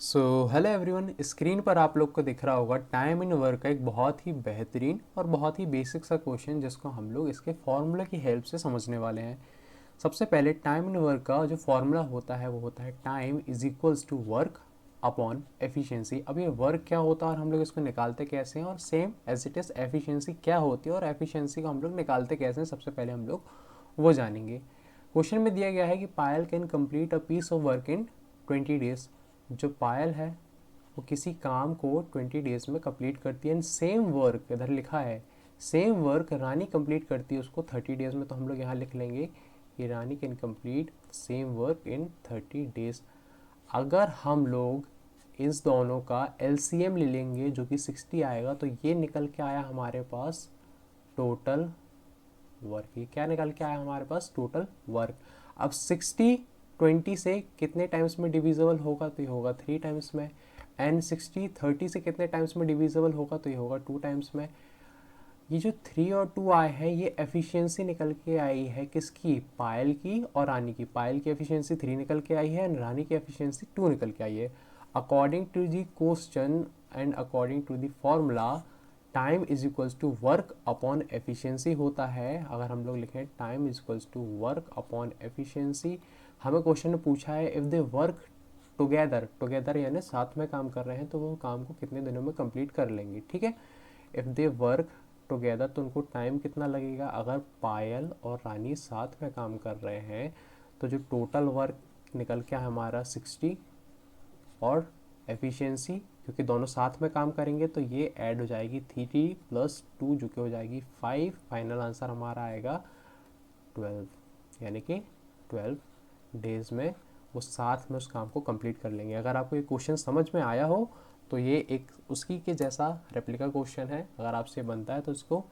So hello everyone, screen पर आप लोग को दिख रहा होगा टाइम इन वर्क का एक बहुत ही बेहतरीन और बहुत ही बेसिक सा क्वेश्चन जिसको हम लोग इसके फॉर्मूला की हेल्प से समझने वाले हैं। सबसे पहले टाइम इन वर्क का जो फॉर्मूला होता है वो होता है time is equals to work upon efficiency. अब ये वर्क क्या होता है और हम लोग इसको निकालते कैसे हैं, और same as it is efficiency क्या होती है और एफिशिएंसी को हम लोग निकालते कैसे हैं, सबसे पहले हम लोग वो जानेंगे। क्वेश्चन में दिया गया है कि Payal can complete a piece of work in 20 days. जो पायल है वो किसी काम को 20 डेज में कंप्लीट करती है। एंड सेम वर्क इधर लिखा है, सेम वर्क रानी कंप्लीट करती है उसको 30 डेज में। तो हम लोग यहाँ लिख लेंगे कि Rani can complete same work in 30 days. अगर हम लोग इस दोनों का एलसीएम ले लेंगे जो कि 60 आएगा, तो ये निकल के आया हमारे पास टोटल वर्क। ये क्या निकल के आया हमारे पास? Total work. अब 60 20 से कितने टाइम्स में डिविजिबल होगा? तो ये होगा 3 टाइम्स में। एंड 60 30 से कितने टाइम्स में डिविजिबल होगा? तो ये होगा 2 टाइम्स में। ये जो 3 और 2 आए हैं ये एफिशिएंसी निकल के आई है किसकी? पायल की और रानी की। पायल की एफिशिएंसी 3 निकल के आई है एंड रानी की एफिशिएंसी 2 निकल के आई है। According to the question and according to the formula, time is equals to work upon efficiency होता है। अगर हम लोग लिखें time is equals to work upon efficiency, हमें क्वेश्चन ने पूछा है if they work together, together यानी साथ में काम कर रहे हैं, तो वो काम को कितने दिनों में कंप्लीट कर लेंगे। ठीक है, इफ़ दे वर्क टुगेदर तो उनको टाइम कितना लगेगा? अगर पायल और रानी साथ में काम कर रहे हैं तो जो टोटल वर्क निकल के है हमारा 60, और एफिशिएंसी क्योंकि दोनों साथ में काम करेंगे तो ये ऐड हो जाएगी 3 प्लस 2 जो कि हो जाएगी 5। फाइनल आंसर हमारा आएगा 12, यानी कि 12 डेज में वो साथ में उस काम को कंप्लीट कर लेंगे। अगर आपको ये क्वेश्चन समझ में आया हो तो ये एक उसकी के जैसा रेप्लिका क्वेश्चन है। अगर आपसे बनता है तो इसको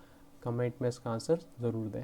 कमेंट में इसका आंसर ज़रूर दें।